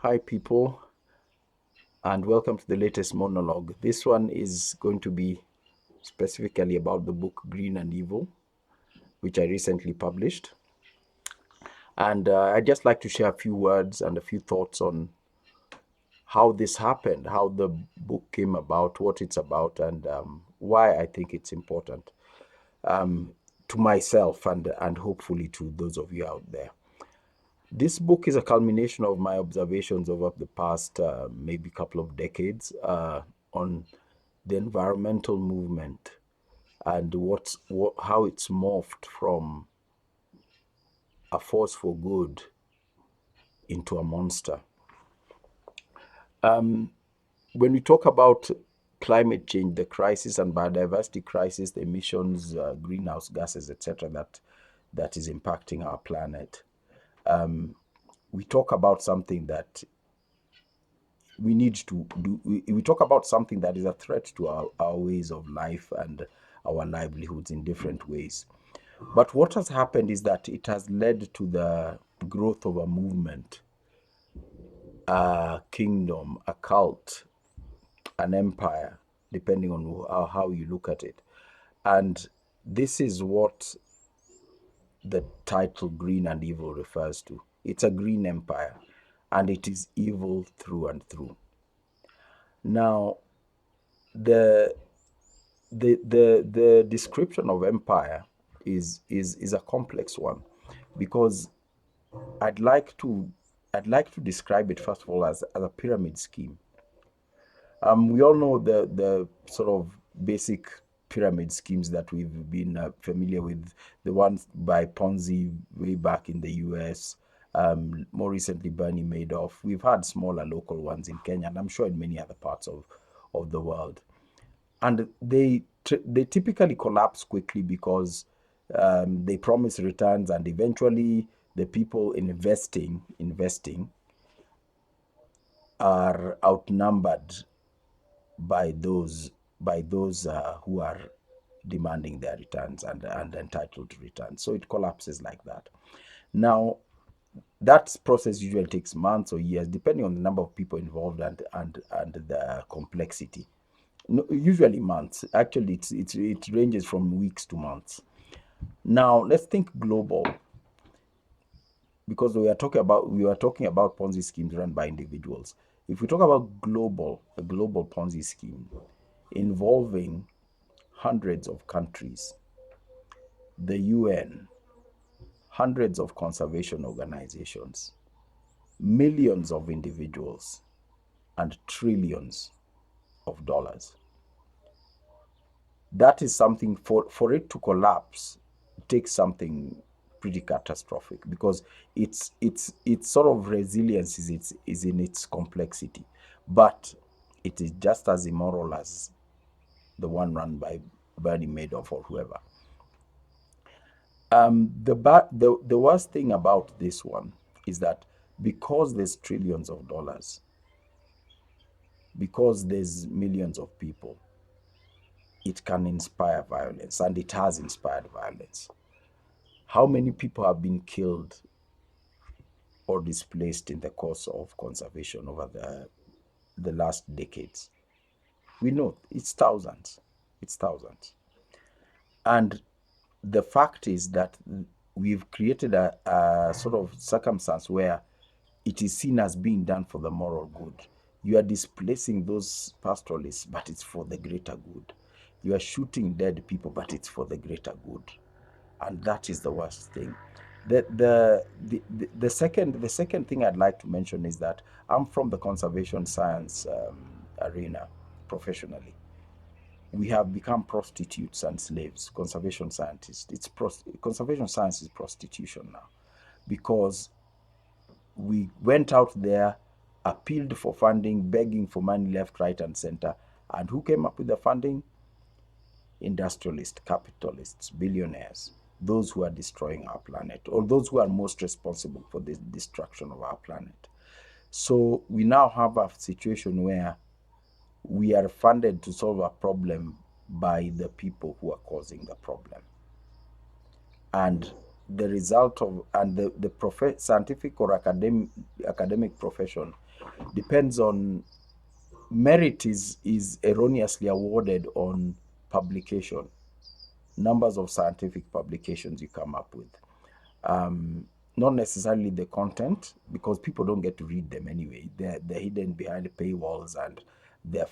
Hi, people, and welcome to the latest monologue. This one is going to be specifically about the book Green and Evil, which I recently published. And I'd just like to share a few words and a few thoughts on how this happened, how the book came about, what it's about, and why I think it's important um, to myself and hopefully to those of you out there. This book is a culmination of my observations over the past maybe couple of decades on the environmental movement and how it's morphed from a force for good into a monster. When we talk about climate change, the crisis and biodiversity crisis, the emissions, greenhouse gases, etc., that is impacting our planet, we talk about something that we need to do. We talk about something that is a threat to our ways of life and our livelihoods in different ways. But what has happened is that it has led to the growth of a movement, a kingdom, a cult, an empire, depending on how you look at it. And this is what the title Green and Evil refers to. It's a green empire, and it is evil through and through. Now, the the description of empire is a complex one because I'd like to I'd like to describe it first of all as a pyramid scheme. We all know the sort of basic pyramid schemes that we've been familiar with, the ones by Ponzi way back in the US, more recently Bernie Madoff. We've had smaller local ones in Kenya, and I'm sure in many other parts of the world. And they typically collapse quickly because they promise returns, and eventually the people investing are outnumbered by those who are demanding their returns and entitled to returns. So it collapses like that. Now, that process usually takes months or years, depending on the number of people involved and the complexity. No, usually months. Actually, it ranges from weeks to months. Now, let's think global, because we were talking about Ponzi schemes run by individuals. If we talk about a global Ponzi scheme involving hundreds of countries, the UN, hundreds of conservation organizations, millions of individuals, and trillions of dollars. That is something for it to collapse, it takes something pretty catastrophic because its sort of resilience is in its complexity, but it is just as immoral as the one run by Bernie Madoff or whoever. The worst thing about this one is that because there's trillions of dollars, because there's millions of people, it can inspire violence, and it has inspired violence. How many people have been killed or displaced in the course of conservation over the last decades? We know it's thousands. It's thousands. And the fact is that we've created a sort of circumstance where it is seen as being done for the moral good. You are displacing those pastoralists, but it's for the greater good. You are shooting dead people, but it's for the greater good. And that is the worst thing. The second thing I'd like to mention is that I'm from the conservation science arena professionally. We have become prostitutes and slaves, conservation scientists. Conservation science is prostitution now, because we went out there, appealed for funding, begging for money left, right, and center. And who came up with the funding? Industrialists, capitalists, billionaires, those who are destroying our planet, or those who are most responsible for the destruction of our planet. So we now have a situation where we are funded to solve a problem by the people who are causing the problem. And the result of, and the scientific or academic profession Depends on merit is erroneously awarded on publication, numbers of scientific publications you come up with. Um, Not necessarily the content, because people don't get to read them anyway. They're hidden behind paywalls, and their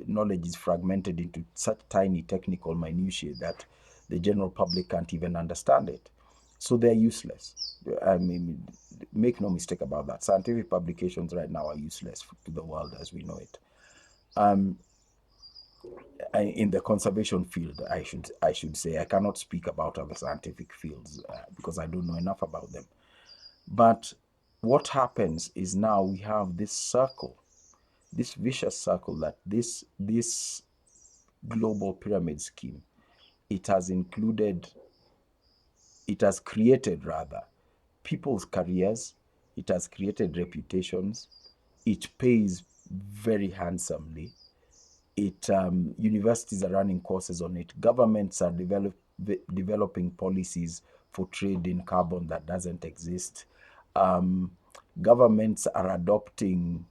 knowledge is fragmented into such tiny technical minutiae that the general public can't even understand it. So they're useless. I mean, make no mistake about that. Scientific publications right now are useless to the world as we know it. Um, in the conservation field, I should say, I cannot speak about other scientific fields because I don't know enough about them. But what happens is now we have this circle, this vicious circle, that this global pyramid scheme, it has included, it has created rather people's careers, it has created reputations, it pays very handsomely. Universities are running courses on it. Governments are developing policies for trade in carbon that doesn't exist. Um, Governments are adopting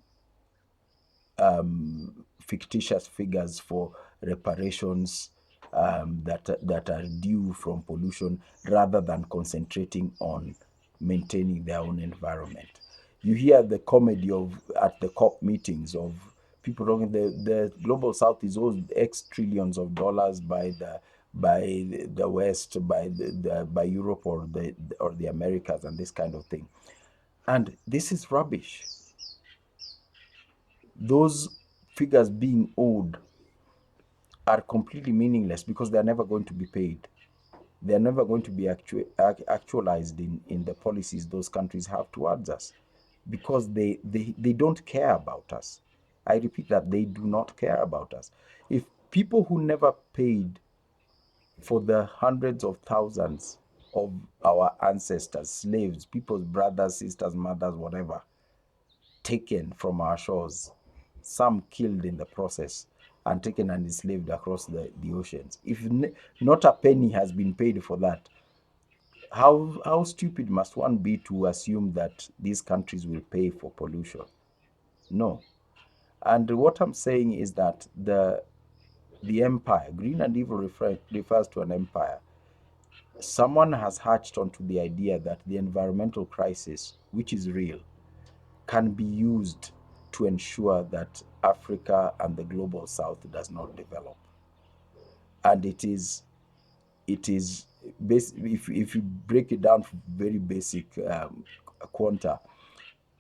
fictitious figures for reparations that are due from pollution, rather than concentrating on maintaining their own environment. You hear the comedy of at the COP meetings of people talking, the global south is owed X trillions of dollars by the West, by Europe or the Americas, and this kind of thing. And this is rubbish. Those figures being owed are completely meaningless because they're never going to be paid. They're never going to be actualized in the policies those countries have towards us, because they don't care about us. I repeat that they do not care about us. If people who never paid for the hundreds of thousands of our ancestors, slaves, people's brothers, sisters, mothers, whatever, taken from our shores, some killed in the process, and taken and enslaved across the oceans. If not a penny has been paid for that, how stupid must one be to assume that these countries will pay for pollution? No. And what I'm saying is that the empire, green and evil, refers to an empire. Someone has hatched onto the idea that the environmental crisis, which is real, can be used to ensure that Africa and the global south does not develop. And it is if you break it down to very basic quanta,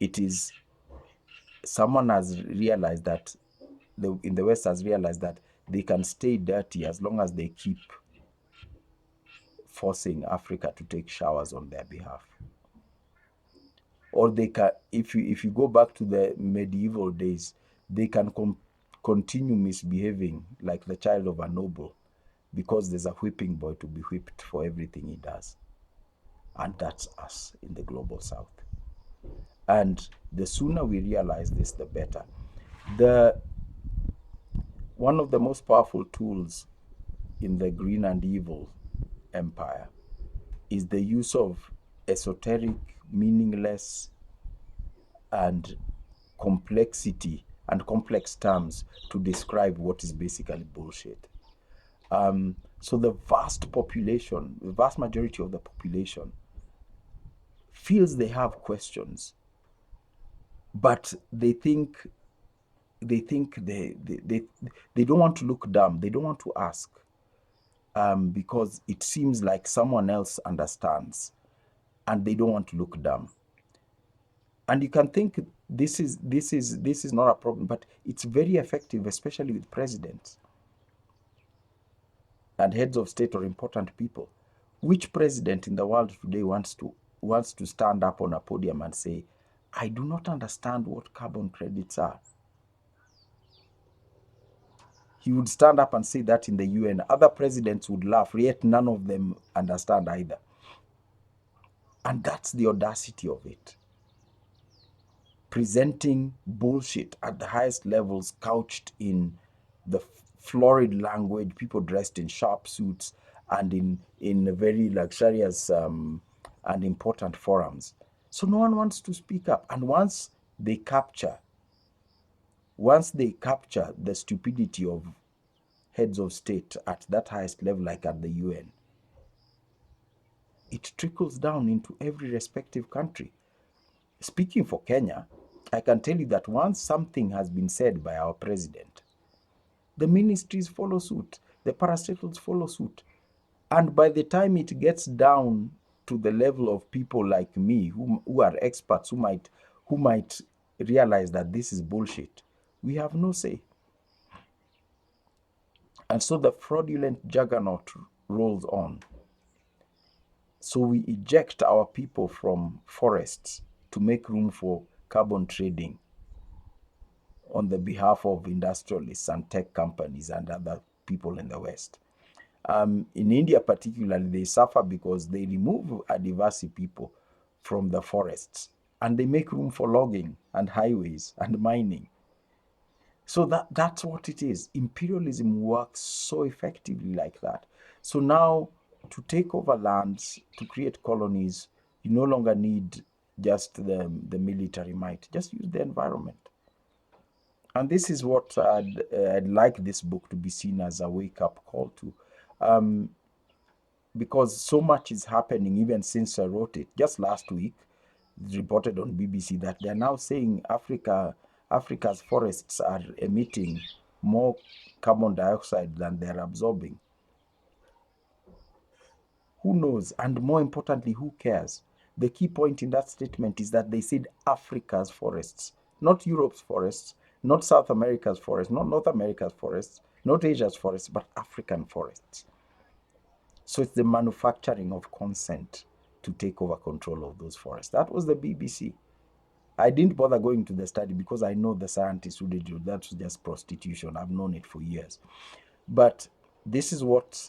it is, someone has realized that in the West has realized that they can stay dirty as long as they keep forcing Africa to take showers on their behalf. Or they can, if you go back to the medieval days, they can continue misbehaving like the child of a noble, because there's a whipping boy to be whipped for everything he does. And that's us in the global south. And the sooner we realize this, the better. The One of the most powerful tools in the green and evil empire is the use of esoteric, meaningless, and complexity and complex terms to describe what is basically bullshit. So the vast majority of the population feels they have questions, but they don't want to look dumb. They don't want to ask, because it seems like someone else understands, and they don't want to look dumb. And you can think this is not a problem, but it's very effective, especially with presidents and heads of state or important people. Which president in the world today wants to stand up on a podium and say, I do not understand what carbon credits are? He would stand up and say that in the UN. Other presidents would laugh, yet none of them understand either. And that's the audacity of it. Presenting bullshit at the highest levels, couched in the florid language, people dressed in sharp suits and in very luxurious and important forums. So no one wants to speak up. And once they capture once they capture the stupidity of heads of state at that highest level, like at the UN, it trickles down into every respective country. Speaking for Kenya, I can tell you that once something has been said by our president, the ministries follow suit, the parastatals follow suit. And by the time it gets down to the level of people like me who are experts, who might realize that this is bullshit, we have no say. And so the fraudulent juggernaut rolls on. So we eject our people from forests to make room for carbon trading on the behalf of industrialists and tech companies and other people in the West. In India, particularly, they suffer because they remove Adivasi people from the forests and they make room for logging and highways and mining. So that's what it is. Imperialism works so effectively like that. So now, to take over lands, to create colonies, you no longer need just the military might. Just use the environment. And this is what I'd like this book to be seen as a wake-up call to. Because so much is happening even since I wrote it. Just last week, it's reported on BBC that they're now saying Africa's forests are emitting more carbon dioxide than they're absorbing. Who knows? And more importantly, who cares? The key point in that statement is that they said Africa's forests, not Europe's forests, not South America's forests, not North America's forests, not Asia's forests, but African forests. So it's the manufacturing of consent to take over control of those forests. That was the BBC. I didn't bother going to the study because I know the scientists who did it. That's just prostitution. I've known it for years. But this is what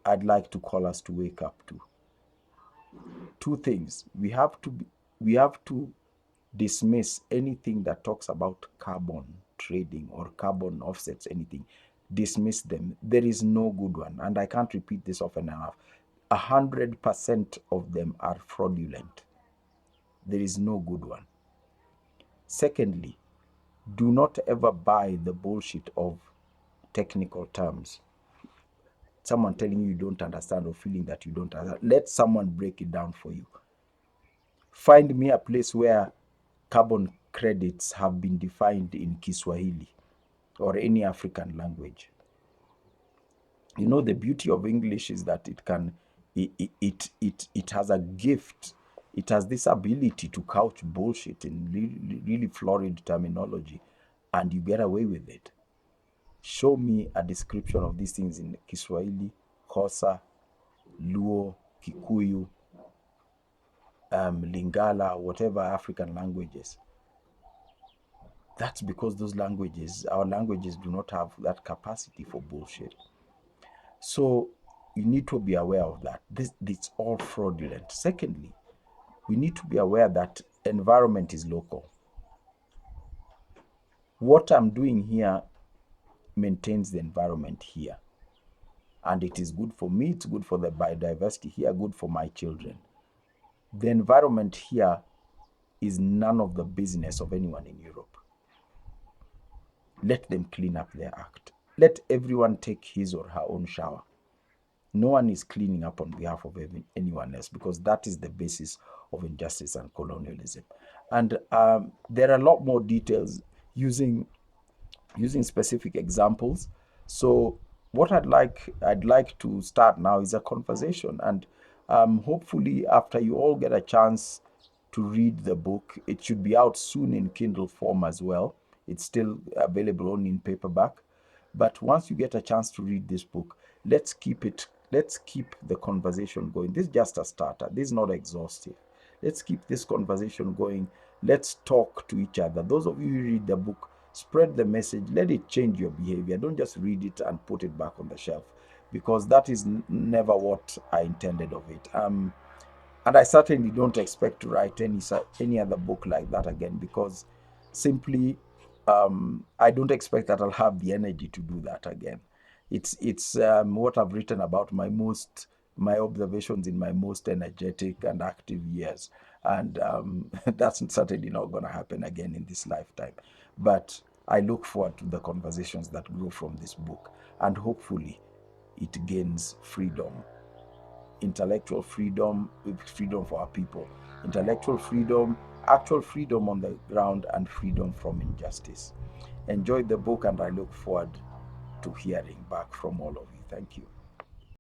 I'd like to call us to wake up to. Two things. We have to dismiss anything that talks about carbon trading or carbon offsets, anything. Dismiss them. There is no good one. And I can't repeat this often enough. 100% of them are fraudulent. There is no good one. Secondly, do not ever buy the bullshit of technical terms. Someone telling you don't understand or feeling that you don't understand. Let someone break it down for you. Find me a place where carbon credits have been defined in Kiswahili or any African language. You know, the beauty of English is that it has a gift. It has this ability to couch bullshit in really, really florid terminology, and you get away with it. Show me a description of these things in Kiswahili, Xhosa, Luo, Kikuyu, Lingala, whatever African languages. That's because our languages do not have that capacity for bullshit. So you need to be aware of that. It's all fraudulent. Secondly, we need to be aware that environment is local. What I'm doing here maintains the environment here. And it is good for me, it's good for the biodiversity here, good for my children. The environment here is none of the business of anyone in Europe. Let them clean up their act. Let everyone take his or her own shower. No one is cleaning up on behalf of anyone else, because that is the basis of injustice and colonialism. And there are a lot more details using specific examples. So what I'd like to start now is a conversation, and hopefully after you all get a chance to read the book, it should be out soon in Kindle form as well. It's still available only in paperback. But once you get a chance to read this book, let's keep the conversation going. This is just a starter. This is not exhaustive. Let's keep this conversation going. Let's talk to each other. Those of you who read the book, spread the message. Let it change your behavior. Don't just read it and put it back on the shelf, because that is never what I intended of it. And I certainly don't expect to write any other book like that again, because simply I don't expect that I'll have the energy to do that again. It's what I've written about my observations in my most energetic and active years, and that's certainly not going to happen again in this lifetime. But I look forward to the conversations that grow from this book, and hopefully it gains freedom, intellectual freedom, freedom for our people, intellectual freedom, actual freedom on the ground, and freedom from injustice. Enjoy the book, and I look forward to hearing back from all of you. Thank you.